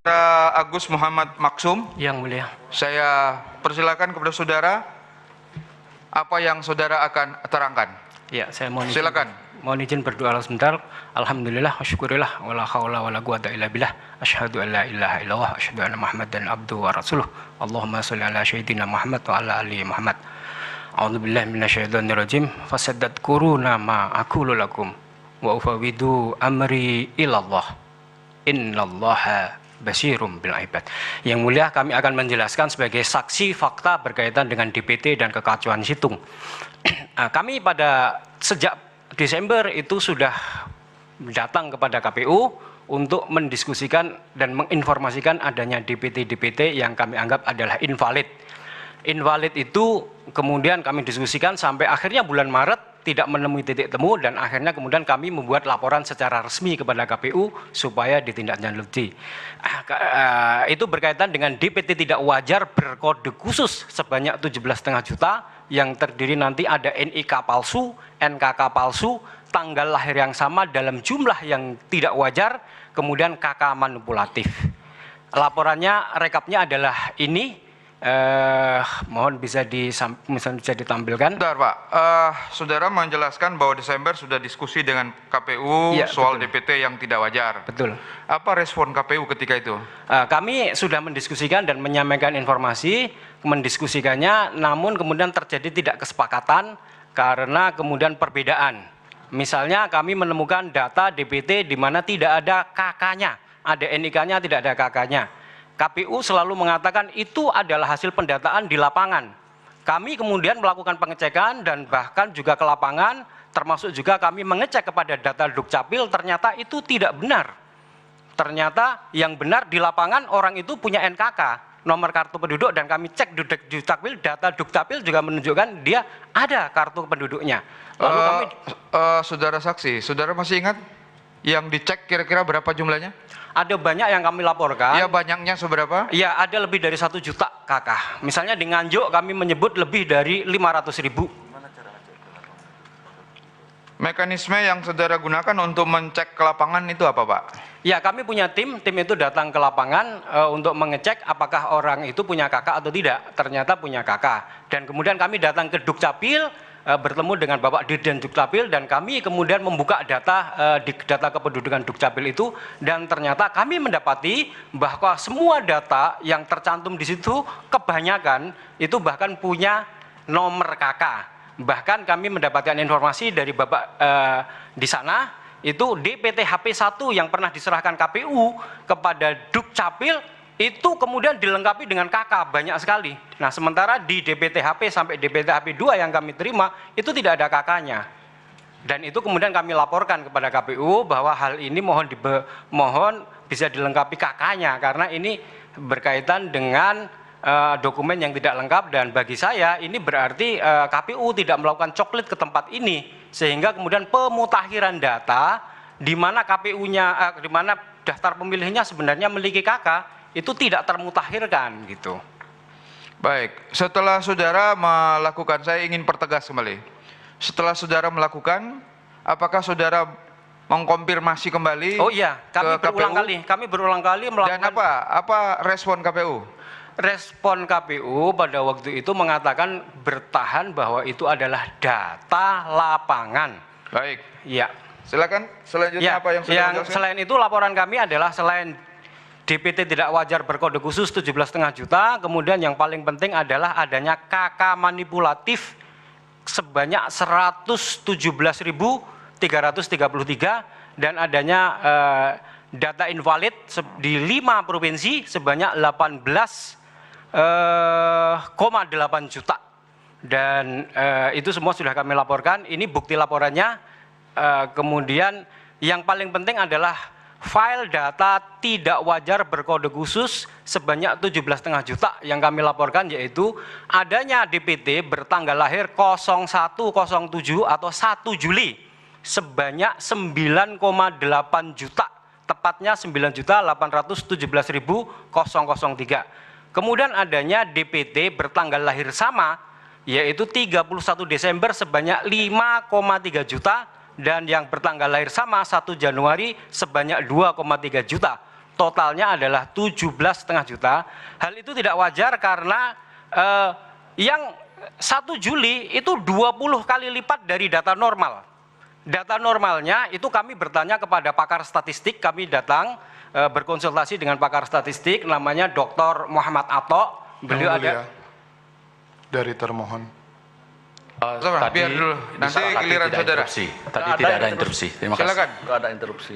Saudara Agus Muhammad Maksum. Yang mulia. Saya persilakan kepada saudara apa yang saudara akan terangkan. Ya, saya mohon izin, Silakan. mohon izin berdoa sebentar. Alhamdulillah wa syukurillah wala haula wala quwata illa billah. Asyhadu an la ilaha illallah wa asyhadu anna Muhammadan abduhu wa rasuluh. Allahumma shalli ala sayyidina Muhammad wa ala ali Muhammad. A'udzu billahi minasyaitonir rajim. Fasaddadkuruna ma aqulu lakum wa ufawwidu amri ilallah. Innallaha basirum bil ibad. Yang mulia, kami akan menjelaskan sebagai saksi fakta berkaitan dengan DPT dan kekacauan situng. Kami pada sejak Desember itu sudah datang kepada KPU untuk mendiskusikan dan menginformasikan adanya DPT-DPT yang kami anggap adalah invalid. Invalid itu kemudian kami diskusikan sampai akhirnya bulan Maret tidak menemui titik temu, dan akhirnya kemudian kami membuat laporan secara resmi kepada KPU supaya ditindaklanjuti. Itu berkaitan dengan DPT tidak wajar berkode khusus sebanyak 17,5 juta yang terdiri nanti ada NIK palsu, NKK palsu, tanggal lahir yang sama dalam jumlah yang tidak wajar, kemudian KK manipulatif. Laporannya, rekapnya adalah ini. Mohon bisa ditampilkan. Bentar, Pak. Saudara menjelaskan bahwa Desember sudah diskusi dengan KPU ya, soal betul. DPT yang tidak wajar. Betul. Apa respon KPU ketika itu? Kami sudah mendiskusikan dan menyampaikan informasi, mendiskusikannya, namun kemudian terjadi tidak kesepakatan karena kemudian perbedaan. Misalnya kami menemukan data DPT di mana tidak ada KK-nya, ada NIK-nya, tidak ada KK-nya. KPU selalu mengatakan itu adalah hasil pendataan di lapangan. Kami kemudian melakukan pengecekan dan bahkan juga ke lapangan, termasuk juga kami mengecek kepada data Dukcapil, ternyata itu tidak benar. Ternyata yang benar di lapangan orang itu punya NKK, nomor kartu penduduk, dan kami cek di Dukcapil, data Dukcapil juga menunjukkan dia ada kartu penduduknya. Lalu kami saudara saksi, saudara masih ingat yang dicek kira-kira berapa jumlahnya? Ada banyak yang kami laporkan. Ya, banyaknya seberapa? Ya, ada lebih dari 1 juta KK. Misalnya di Nganjuk kami menyebut lebih dari 500.000. Mekanisme yang saudara gunakan untuk mencek ke lapangan itu apa, Pak? Ya, kami punya tim itu datang ke lapangan untuk mengecek apakah orang itu punya KK atau tidak. Ternyata punya KK. Dan kemudian kami datang ke Dukcapil, bertemu dengan Bapak Dirjen Dukcapil, dan kami kemudian membuka data di data kependudukan Dukcapil itu, dan ternyata kami mendapati bahwa semua data yang tercantum di situ kebanyakan itu bahkan punya nomor KK. Bahkan kami mendapatkan informasi dari Bapak di sana itu DPT HP 1 yang pernah diserahkan KPU kepada Dukcapil itu kemudian dilengkapi dengan KK banyak sekali. Nah, sementara di DPT HP sampai DPT HP 2 yang kami terima itu tidak ada KK-nya. Dan itu kemudian kami laporkan kepada KPU bahwa hal ini mohon bisa dilengkapi KK-nya karena ini berkaitan dengan dokumen yang tidak lengkap, dan bagi saya ini berarti KPU tidak melakukan coklit ke tempat ini sehingga kemudian pemutakhiran data di mana KPU-nya di mana daftar pemilihnya sebenarnya memiliki KK itu tidak termutakhirkan gitu. Baik, setelah saudara melakukan, saya ingin pertegas kembali. Setelah saudara melakukan, apakah saudara mengkonfirmasi kembali? Oh iya, kami berulang kali melakukan. Dan apa respon KPU? Respon KPU pada waktu itu mengatakan bertahan bahwa itu adalah data lapangan. Baik. Iya. Silakan selanjutnya apa yang sudah jelaskan? Selain itu laporan kami adalah selain DPT tidak wajar berkode khusus 17,5 juta, kemudian yang paling penting adalah adanya KK manipulatif sebanyak 117.333 dan adanya data invalid di 5 provinsi sebanyak 18,8 juta. Dan itu semua sudah kami laporkan, ini bukti laporannya. Kemudian yang paling penting adalah file data tidak wajar berkode khusus sebanyak 17,5 juta yang kami laporkan, yaitu adanya DPT bertanggal lahir 0107 atau 1 Juli sebanyak 9,8 juta, tepatnya 9.817.003. Kemudian adanya DPT bertanggal lahir sama, yaitu 31 Desember sebanyak 5,3 juta, dan yang bertanggal lahir sama 1 Januari sebanyak 2,3 juta. totalnya adalah 17,5 juta. Hal itu tidak wajar karena yang 1 Juli itu 20 kali lipat dari data normal. Data normalnya itu kami bertanya kepada pakar statistik, kami datang berkonsultasi dengan pakar statistik namanya Dr. Muhammad Ato. Beliau ada dari termohon. Tadi, biar dulu, nanti giliran saudara. Tadi tidak ada interupsi. Terima kasih. Silakan. Tidak ada interupsi.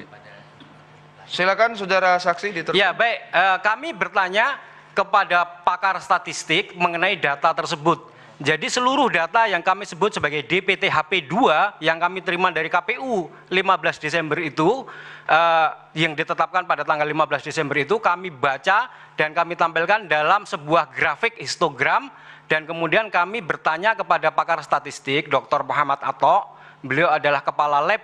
Silakan saudara saksi diteruskan. Ya baik, kami bertanya kepada pakar statistik mengenai data tersebut. Jadi seluruh data yang kami sebut sebagai DPTHP 2 yang kami terima dari KPU 15 Desember itu, yang ditetapkan pada tanggal 15 Desember itu kami baca dan kami tampilkan dalam sebuah grafik histogram, dan kemudian kami bertanya kepada pakar statistik Dr. Muhammad Ato, beliau adalah kepala lab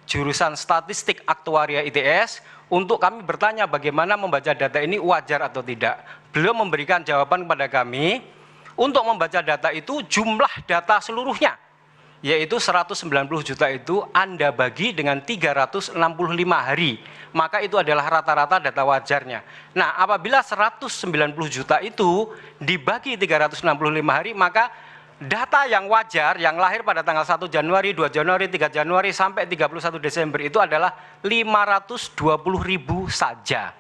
jurusan statistik aktuaria ITS, untuk kami bertanya bagaimana membaca data ini wajar atau tidak. Beliau memberikan jawaban kepada kami, untuk membaca data itu jumlah data seluruhnya, yaitu 190 juta itu Anda bagi dengan 365 hari, maka itu adalah rata-rata data wajarnya. Nah, apabila 190 juta itu dibagi 365 hari, maka data yang wajar yang lahir pada tanggal 1 Januari, 2 Januari, 3 Januari sampai 31 Desember itu adalah 520.000 saja.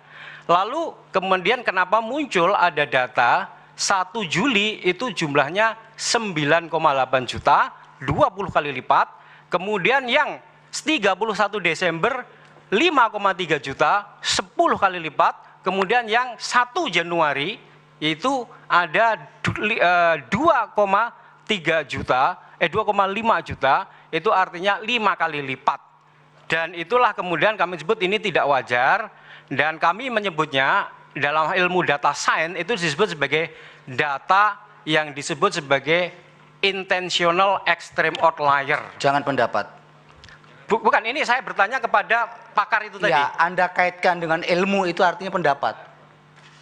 Lalu kemudian kenapa muncul ada data 1 Juli itu jumlahnya 9,8 juta, 20 kali lipat. Kemudian yang 31 Desember 5,3 juta, 10 kali lipat. Kemudian yang 1 Januari itu ada 2,5 juta, itu artinya 5 kali lipat. Dan itulah kemudian kami sebut ini tidak wajar, dan kami menyebutnya dalam ilmu data science itu disebut sebagai data yang disebut sebagai intentional extreme outlier. Jangan pendapat. Bukan, ini saya bertanya kepada pakar itu tadi. Ya, Anda kaitkan dengan ilmu itu artinya pendapat.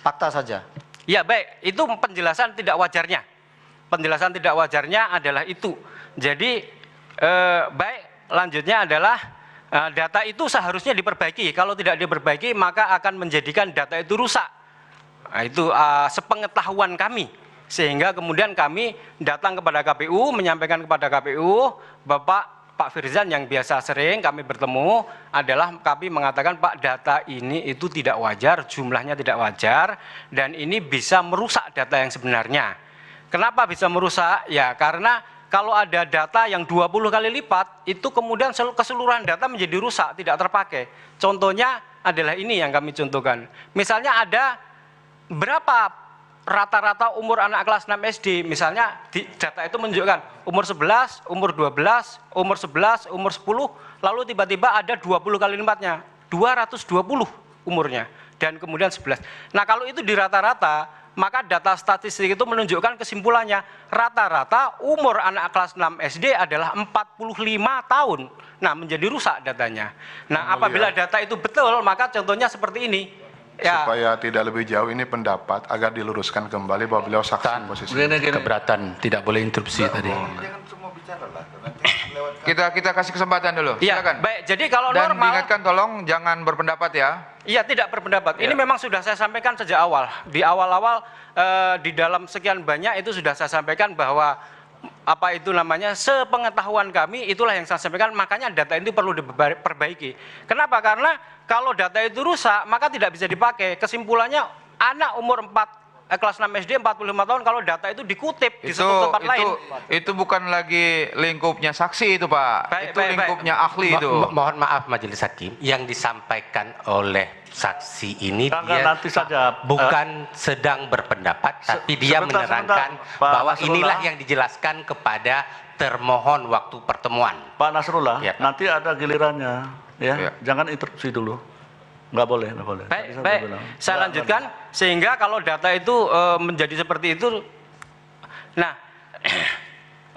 Fakta saja. Ya baik, itu penjelasan tidak wajarnya. Penjelasan tidak wajarnya adalah itu. Jadi baik, lanjutnya adalah data itu seharusnya diperbaiki. Kalau tidak diperbaiki maka akan menjadikan data itu rusak. Nah, itu sepengetahuan kami. Sehingga kemudian kami datang kepada KPU, menyampaikan kepada KPU, Pak Firzan yang biasa sering kami bertemu adalah kami mengatakan, Pak, data ini itu tidak wajar, jumlahnya tidak wajar, dan ini bisa merusak data yang sebenarnya. Kenapa bisa merusak? Ya karena kalau ada data yang 20 kali lipat, itu kemudian keseluruhan data menjadi rusak, tidak terpakai. Contohnya adalah ini yang kami contohkan. Misalnya ada berapa rata-rata umur anak kelas 6 SD, misalnya data itu menunjukkan umur 11, umur 12, umur 11, umur 10, lalu tiba-tiba ada 20 kali lipatnya, 220 umurnya, dan kemudian 11. Nah kalau itu di rata-rata, maka data statistik itu menunjukkan kesimpulannya, rata-rata umur anak kelas 6 SD adalah 45 tahun. Nah menjadi rusak datanya. Nah apabila data itu betul, maka contohnya seperti ini. Ya. Supaya tidak lebih jauh, ini pendapat agar diluruskan kembali bahwa beliau saksi posisi. Keberatan, tidak boleh interupsi tadi. Kita kasih kesempatan dulu. Ya, Silakan. baik. Jadi kalau Dan normal, diingatkan tolong jangan berpendapat ya. iya tidak berpendapat. Ya. Ini memang sudah saya sampaikan sejak awal. Di awal-awal di dalam sekian banyak itu sudah saya sampaikan bahwa apa itu namanya, sepengetahuan kami itulah yang saya sampaikan, makanya data itu perlu diperbaiki. Kenapa? Karena kalau data itu rusak maka tidak bisa dipakai. Kesimpulannya anak umur kelas 6 SD 45 tahun kalau data itu dikutip di suatu tempat lain. Itu bukan lagi lingkupnya saksi itu Pak. Lingkupnya ahli itu. Mohon maaf Majelis Hakim, yang disampaikan oleh saksi ini Nanti saja, bukan sedang berpendapat, tapi dia menerangkan Pak bahwa Nasrullah. inilah yang dijelaskan kepada termohon waktu pertemuan. Pak Nasrullah, Ya, Pak. nanti ada gilirannya, ya. Jangan interupsi dulu. Nggak boleh. Baik, saya lanjutkan sehingga kalau data itu menjadi seperti itu. Nah,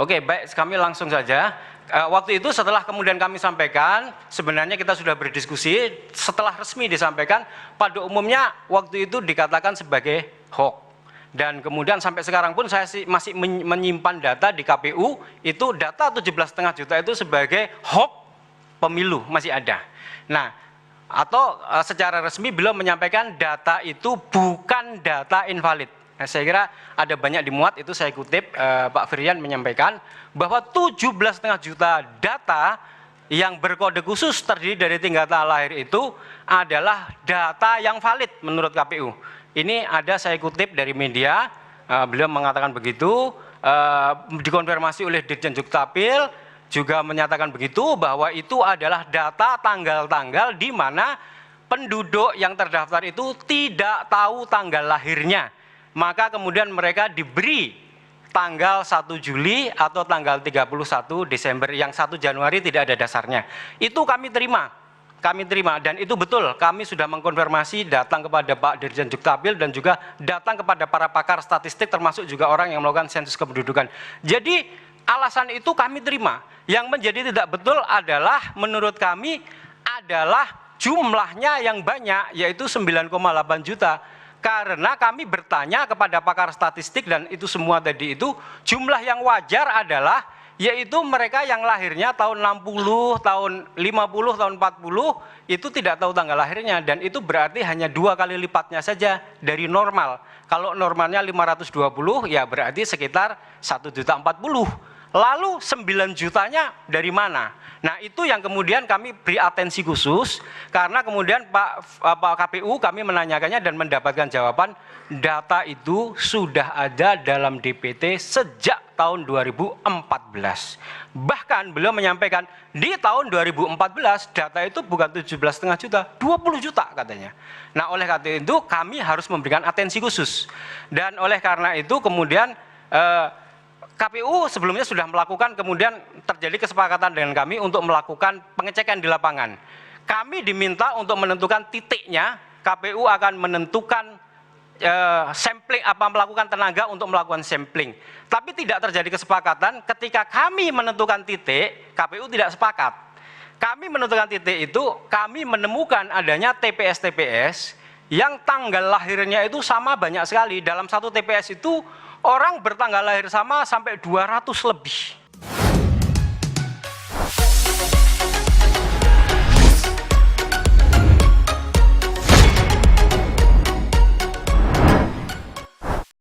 oke, baik, kami langsung saja. Waktu itu setelah kemudian kami sampaikan, sebenarnya kita sudah berdiskusi, setelah resmi disampaikan, pada umumnya waktu itu dikatakan sebagai hoax. Dan kemudian sampai sekarang pun saya masih menyimpan data di KPU, itu data 17,5 juta itu sebagai hoax pemilu masih ada. Nah, atau secara resmi beliau menyampaikan data itu bukan data invalid. Nah, saya kira ada banyak dimuat, itu saya kutip Pak Firyan menyampaikan bahwa 17,5 juta data yang berkode khusus terdiri dari tingkatan lahir itu adalah data yang valid menurut KPU. Ini ada saya kutip dari media, beliau mengatakan begitu, dikonfirmasi oleh Dirjen Dukcapil juga menyatakan begitu, bahwa itu adalah data tanggal-tanggal di mana penduduk yang terdaftar itu tidak tahu tanggal lahirnya. Maka kemudian mereka diberi tanggal 1 Juli atau tanggal 31 Desember, yang 1 Januari tidak ada dasarnya. Itu kami terima, dan itu betul. Kami sudah mengkonfirmasi, datang kepada Pak Dirjen Dukcapil dan juga datang kepada para pakar statistik, termasuk juga orang yang melakukan sensus kependudukan. Jadi alasan itu kami terima. Yang menjadi tidak betul adalah menurut kami adalah jumlahnya yang banyak, yaitu 9,8 juta. Karena kami bertanya kepada pakar statistik dan itu semua tadi itu, jumlah yang wajar adalah yaitu mereka yang lahirnya tahun 60, tahun 50, tahun 40 itu tidak tahu tanggal lahirnya, dan itu berarti hanya 2 kali lipatnya saja dari normal. Kalau normalnya 520 ya berarti sekitar 1.040.000. Lalu 9 jutanya dari mana? Nah, itu yang kemudian kami beri atensi khusus, karena kemudian Pak KPU kami menanyakannya dan mendapatkan jawaban data itu sudah ada dalam DPT sejak tahun 2014. Bahkan beliau menyampaikan di tahun 2014 data itu bukan 17,5 juta, 20 juta katanya. Nah, oleh karena itu kami harus memberikan atensi khusus. Dan oleh karena itu kemudian KPU sebelumnya sudah melakukan, kemudian terjadi kesepakatan dengan kami untuk melakukan pengecekan di lapangan. Kami diminta untuk menentukan titiknya, KPU akan menentukan sampling, melakukan tenaga untuk melakukan sampling. Tapi tidak terjadi kesepakatan, ketika kami menentukan titik, KPU tidak sepakat. Kami menentukan titik itu, kami menemukan adanya TPS-TPS yang tanggal lahirnya itu sama banyak sekali. Dalam satu TPS itu orang bertanggal lahir sama sampai 200 lebih.